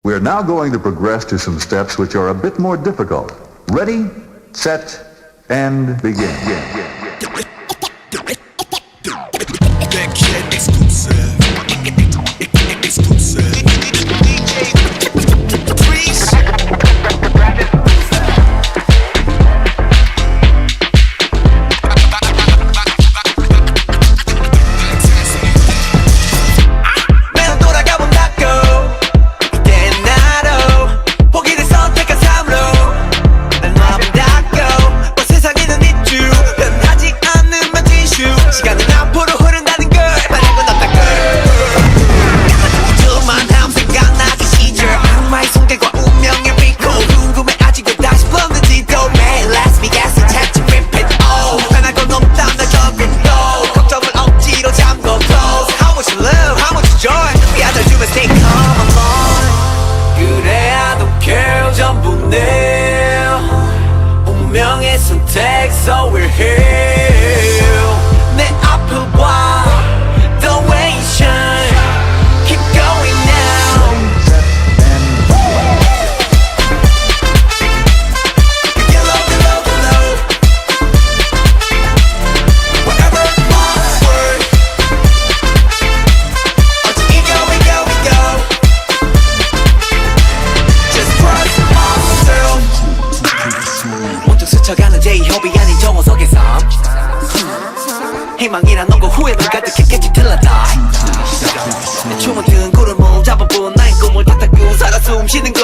We are now going to progress to some steps which are a bit more difficult. Ready, set, and begin. So we're here. 내 앞을 봐, the way you shine. Keep going now. Below, below, below. Wherever onward. Until we go, we go, we go. Just trust myself. 문득 스쳐가는 제2호비 아닌 정호석의 삶. 희망이란 넌고 후회는 가득했겠지 till I die. 내 춤은 든 구름을 잡아본 나의 꿈을 다 닦고 살아 숨쉬는 것.